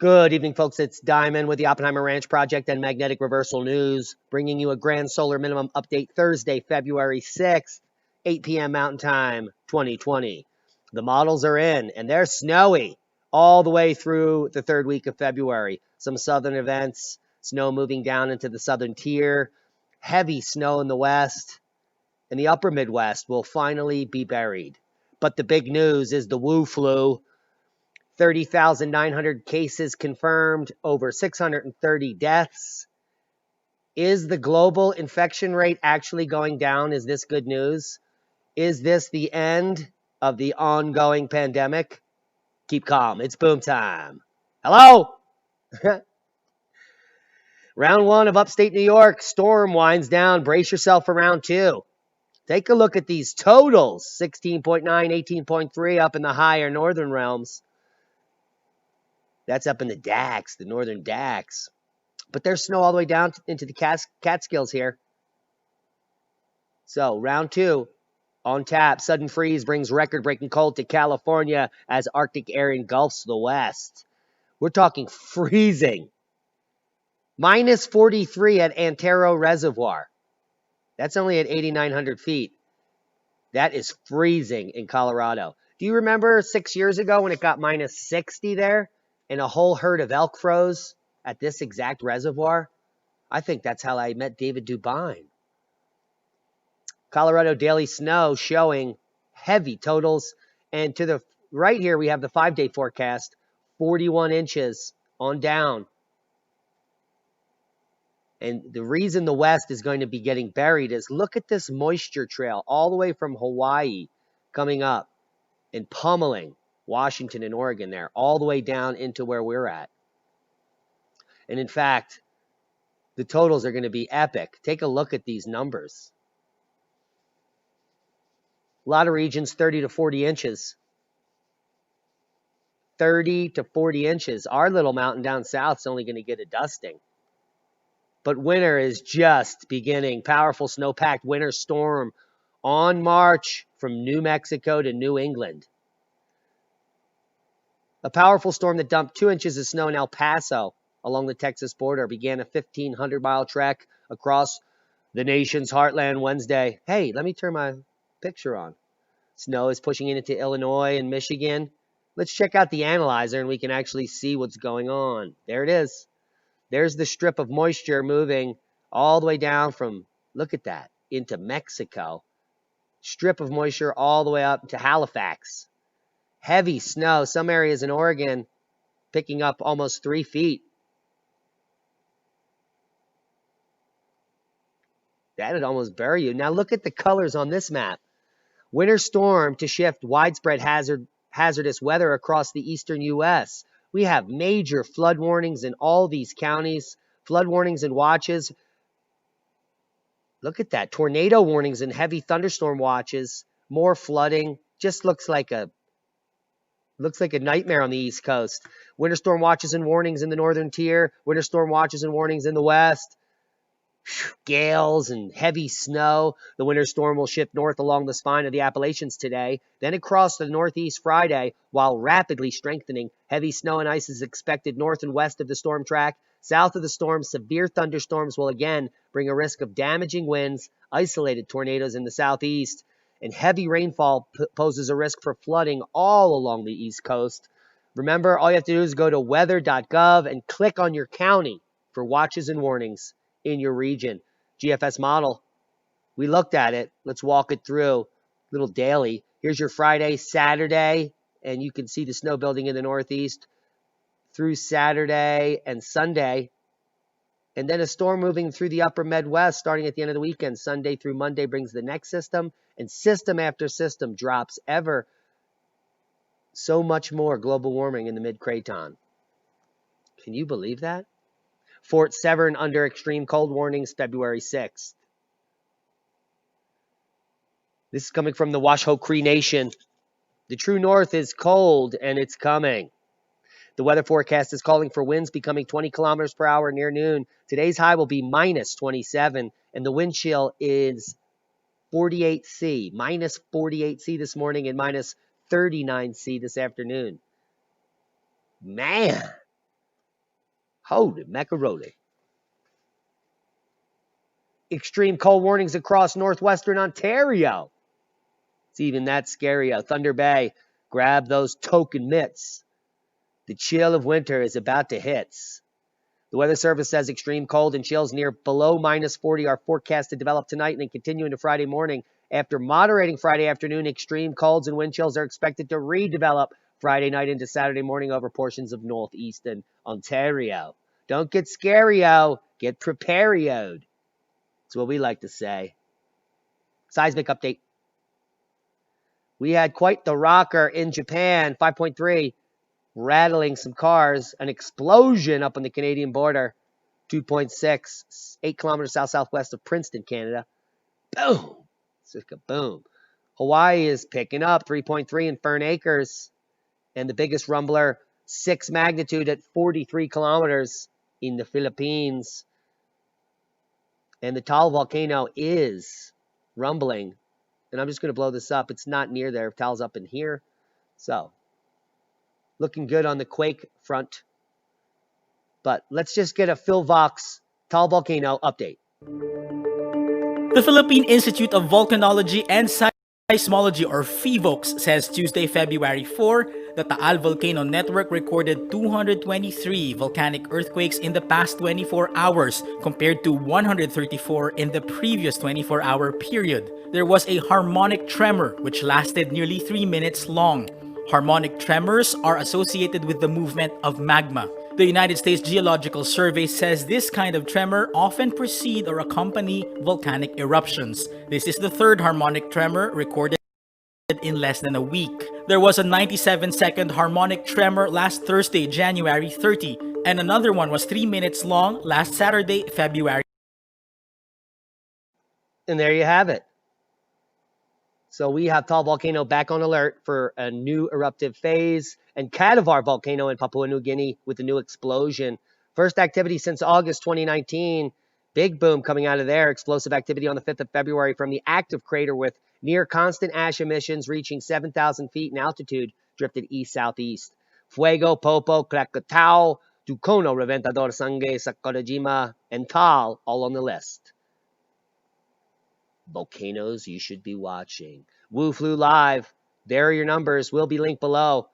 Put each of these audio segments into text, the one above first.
Good evening, folks. It's Diamond with the Oppenheimer Ranch Project and Magnetic Reversal News, bringing you a grand solar minimum update Thursday, February 6th, 8 p.m. Mountain Time, 2020. The models are in, and they're snowy all the way through the third week of February. Some southern events, snow moving down into the southern tier, heavy snow in the west, and the upper Midwest will finally be buried. But the big news is the Wu flu. 30,900 cases confirmed, over 630 deaths. Is the global infection rate actually going down? Is this good news? Is this the end of the ongoing pandemic? Keep calm. It's boom time. Hello? Round one of upstate New York. Storm winds down. Brace yourself for round two. Take a look at these totals. 16.9, 18.3 up in the higher northern realms. That's up in the DAX, the northern DAX. But there's snow all the way down into the Catskills here. So round two on tap. Sudden freeze brings record-breaking cold to California as Arctic air engulfs the west. We're talking freezing. Minus 43 at Antero Reservoir. That's only at 8,900 feet. That is freezing in Colorado. Do you remember 6 years ago when it got minus 60 there and a whole herd of elk froze at this exact reservoir? I think that's how I met David Dubine. Colorado daily snow showing heavy totals. And to the right here, we have the 5-day forecast, 41 inches on down. And the reason the West is going to be getting buried is look at this moisture trail all the way from Hawaii coming up and pummeling Washington and Oregon there, all the way down into where we're at. And in fact, the totals are going to be epic. Take a look at these numbers. A lot of regions, 30 to 40 inches. 30 to 40 inches. Our little mountain down south is only going to get a dusting. But winter is just beginning. Powerful snow-packed winter storm on march from New Mexico to New England. A powerful storm that dumped 2 inches of snow in El Paso along the Texas border began a 1,500-mile trek across the nation's heartland Wednesday. Hey, let me turn my picture on. Snow is pushing into Illinois and Michigan. Let's check out the analyzer and we can actually see what's going on. There it is. There's the strip of moisture moving all the way down from, look at that, into Mexico. Strip of moisture all the way up to Halifax. Heavy snow. Some areas in Oregon picking up almost 3 feet. That'd almost bury you. Now look at the colors on this map. Winter storm to shift widespread hazardous weather across the eastern U.S. We have major flood warnings in all these counties, flood warnings and watches. Look at that. Tornado warnings and heavy thunderstorm watches. More flooding. Just looks like a nightmare on the East Coast. Winter storm watches and warnings in the northern tier. Winter storm watches and warnings in the west. Gales and heavy snow. The winter storm will shift north along the spine of the Appalachians today, then across the northeast Friday, while rapidly strengthening. Heavy snow and ice is expected north and west of the storm track. South of the storm, severe thunderstorms will again bring a risk of damaging winds, isolated tornadoes in the southeast, and heavy rainfall poses a risk for flooding all along the East Coast. Remember, all you have to do is go to weather.gov and click on your county for watches and warnings in your region. GFS model. We looked at it. Let's walk it through. Little daily. Here's your Friday, Saturday, and you can see the snow building in the northeast through Saturday and Sunday. And then a storm moving through the upper Midwest starting at the end of the weekend. Sunday through Monday brings the next system, and system after system drops ever so much more global warming in the mid-Craton. Can you believe that? Fort Severn under extreme cold warnings February 6th. This is coming from the Washoe Cree Nation. The true north is cold and it's coming. The weather forecast is calling for winds becoming 20 kilometers per hour near noon. Today's high will be minus 27 and the wind chill is 48 C. Minus 48 C this morning and minus 39 C this afternoon. Man. Holy macaroni. Extreme cold warnings across northwestern Ontario. It's even that scary out. Thunder Bay, grab those token mitts. The chill of winter is about to hit. The Weather Service says extreme cold and chills near below minus 40 are forecast to develop tonight and then continue into Friday morning. After moderating Friday afternoon, extreme colds and wind chills are expected to redevelop Friday night into Saturday morning over portions of northeastern Ontario. Don't get scary-o, get prepared-o'd. That's what we like to say. Seismic update. We had quite the rocker in Japan, 5.3, rattling some cars. An explosion up on the Canadian border, 2.6, 8 kilometers south-southwest of Princeton, Canada. Boom. It's like a boom. Hawaii is picking up, 3.3 in Fern Acres. And the biggest rumbler, 6 magnitude at 43 kilometers in the Philippines. And the Taal volcano is rumbling. And I'm just going to blow this up. It's not near there. Taal's up in here. So, looking good on the quake front. But let's just get a PhilVox Taal volcano update. The Philippine Institute of Volcanology and Seismology, or PHIVOLCS, says Tuesday, February 4, the Taal Volcano Network recorded 223 volcanic earthquakes in the past 24 hours, compared to 134 in the previous 24-hour period. There was a harmonic tremor, which lasted nearly 3 minutes long. Harmonic tremors are associated with the movement of magma. The United States Geological Survey says this kind of tremor often precede or accompany volcanic eruptions. This is the third harmonic tremor recorded in less than a week. There was a 97-second harmonic tremor last Thursday, January 30, and another one was 3 minutes long last Saturday, February. And there you have it. So we have Taal volcano back on alert for a new eruptive phase, and Kadavar volcano in Papua New Guinea with a new explosion. First activity since August 2019. Big boom coming out of there. Explosive activity on the 5th of February from the active crater with near constant ash emissions reaching 7,000 feet in altitude, drifted east-southeast. Fuego, Popo, Krakatau, Tukono, Reventador, Sangay, Sakurajima, and Taal all on the list. Volcanoes you should be watching. Wu Flu Live. There are your numbers. Will be linked below.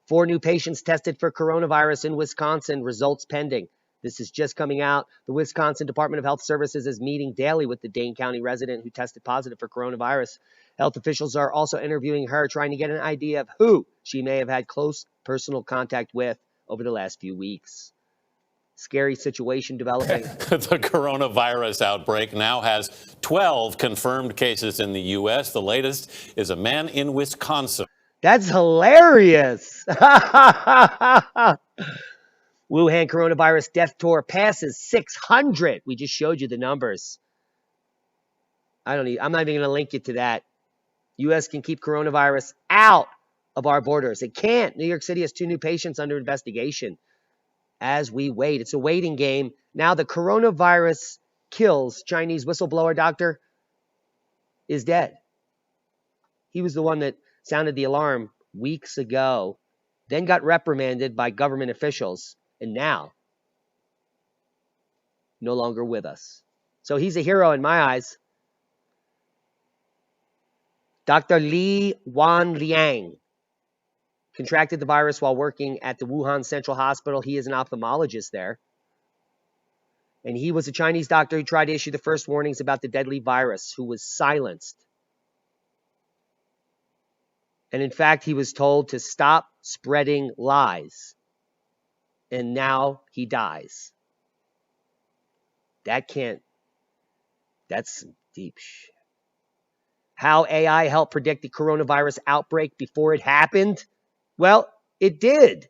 4 new patients tested for coronavirus in Wisconsin. Results pending. This is just coming out. The Wisconsin Department of Health Services is meeting daily with the Dane County resident who tested positive for coronavirus. Health officials are also interviewing her, trying to get an idea of who she may have had close personal contact with over the last few weeks. Scary situation developing. The coronavirus outbreak now has 12 confirmed cases in the U.S. The latest is a man in Wisconsin. That's hilarious. Wuhan coronavirus death toll passes 600. We just showed you the numbers. I'm not even going to link you to that. U.S. can keep coronavirus out of our borders. It can't. New York City has 2 new patients under investigation. As we wait, it's a waiting game. Now the coronavirus kills Chinese whistleblower doctor is dead. He was the one that sounded the alarm weeks ago, then got reprimanded by government officials, and now no longer with us. So he's a hero in my eyes. Dr. Li Wanliang contracted the virus while working at the Wuhan Central Hospital. He is an ophthalmologist there. And he was a Chinese doctor who tried to issue the first warnings about the deadly virus, who was silenced. And in fact, he was told to stop spreading lies. And now he dies. That's some deep shit. How AI helped predict the coronavirus outbreak before it happened? Well, it did.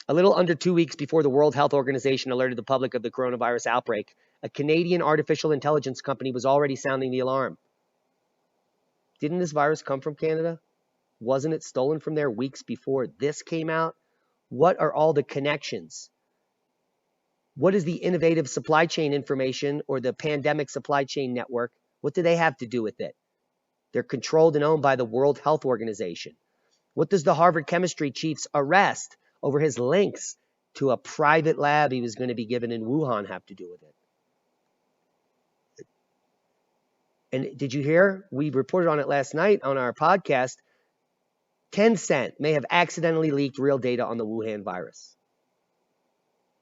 A little under 2 weeks before the World Health Organization alerted the public of the coronavirus outbreak, a Canadian artificial intelligence company was already sounding the alarm. Didn't this virus come from Canada? Wasn't it stolen from there weeks before this came out? What are all the connections? What is the innovative supply chain information or the pandemic supply chain network? What do they have to do with it? They're controlled and owned by the World Health Organization. What does the Harvard chemistry chief's arrest over his links to a private lab he was going to be given in Wuhan have to do with it? And did you hear? We reported on it last night on our podcast. Tencent may have accidentally leaked real data on the Wuhan virus.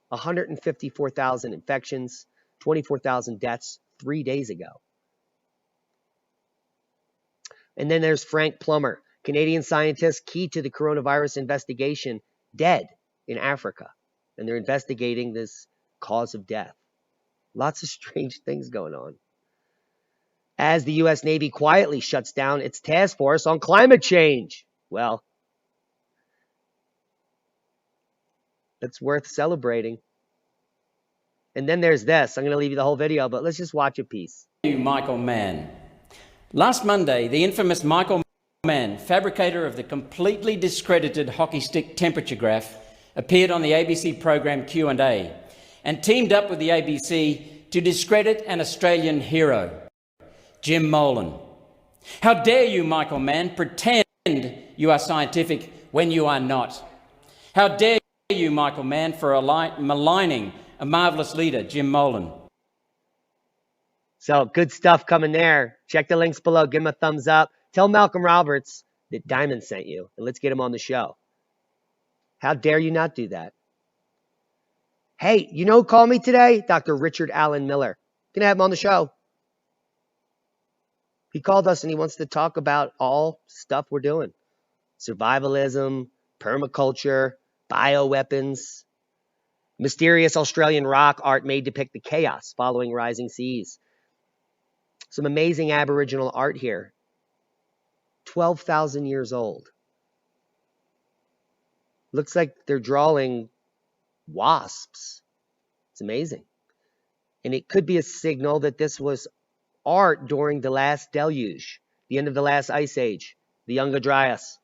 154,000 infections, 24,000 deaths 3 days ago. And then there's Frank Plummer, Canadian scientist key to the coronavirus investigation, dead in Africa. And they're investigating this cause of death. Lots of strange things going on. As the U.S. Navy quietly shuts down its task force on climate change. Well, it's worth celebrating. And then there's this. I'm going to leave you the whole video, but let's just watch a piece. Michael Mann. Last Monday, the infamous Michael Mann, fabricator of the completely discredited hockey stick temperature graph, appeared on the ABC program Q&A and teamed up with the ABC to discredit an Australian hero, Jim Molan. How dare you, Michael Mann, pretend you are scientific when you are not? How dare you, Michael Mann, for maligning a marvellous leader, Jim Molan? So good stuff coming there. Check the links below. Give him a thumbs up. Tell Malcolm Roberts that Diamond sent you, and let's get him on the show. How dare you not do that? Hey, you know who called me today? Dr. Richard Allen Miller. Gonna have him on the show. He called us and he wants to talk about all stuff we're doing. Survivalism, permaculture, bioweapons, mysterious Australian rock art made to depict the chaos following rising seas. Some amazing Aboriginal art here. 12,000 years old. Looks like they're drawing wasps. It's amazing. And it could be a signal that this was art during the last deluge, the end of the last ice age, the Younger Dryas.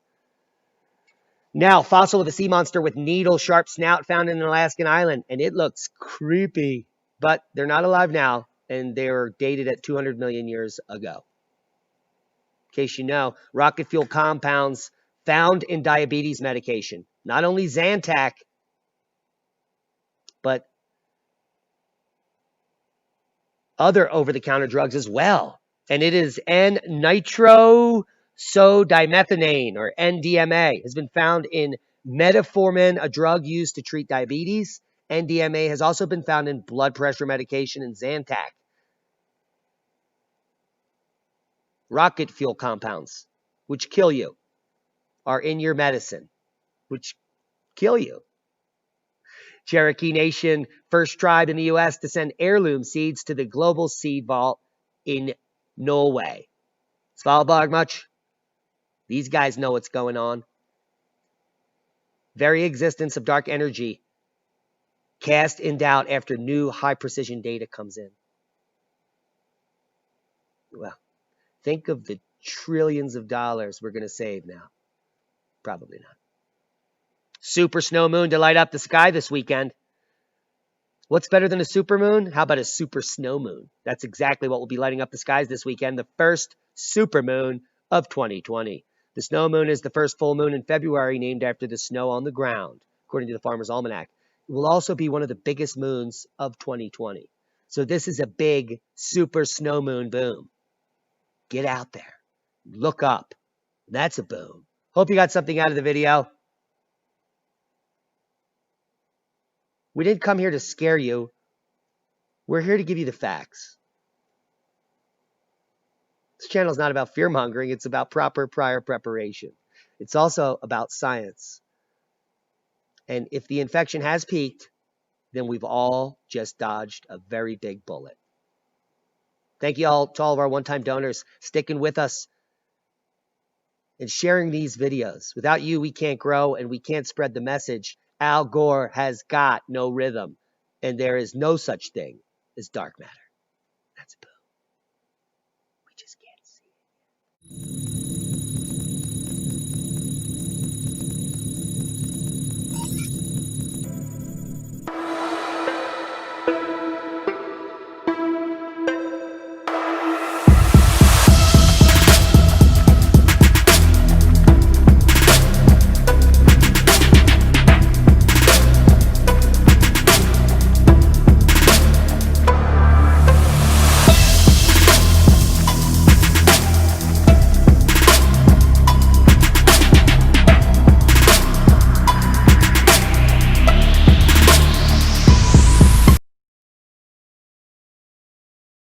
Now, fossil of a sea monster with needle-sharp snout found in an Alaskan island, and it looks creepy. But they're not alive now, and they're dated at 200 million years ago. In case you know, rocket fuel compounds found in diabetes medication. Not only Zantac, but other over-the-counter drugs as well. And it is N-nitrosodimethanane, or NDMA, has been found in metformin, a drug used to treat diabetes. NDMA has also been found in blood pressure medication and Zantac. Rocket fuel compounds, which kill you, are in your medicine, which kill you. Cherokee Nation, first tribe in the U.S. to send heirloom seeds to the global seed vault in Norway. Svalbard much? These guys know what's going on. Very existence of dark energy cast in doubt after new high-precision data comes in. Well, think of the trillions of dollars we're going to save now. Probably not. Super snow moon to light up the sky this weekend. What's better than a super moon? How about a super snow moon? That's exactly what will be lighting up the skies this weekend, the first super moon of 2020. The snow moon is the first full moon in February, named after the snow on the ground, according to the Farmer's Almanac. It will also be one of the biggest moons of 2020. So this is a big super snow moon boom. Get out there. Look up. That's a boom. Hope you got something out of the video. We didn't come here to scare you. We're here to give you the facts. This channel is not about fear-mongering. It's about proper prior preparation. It's also about science. And if the infection has peaked, then we've all just dodged a very big bullet. Thank you all to all of our one-time donors sticking with us and sharing these videos. Without you, we can't grow and we can't spread the message. Al Gore has got no rhythm, and there is no such thing as dark matter.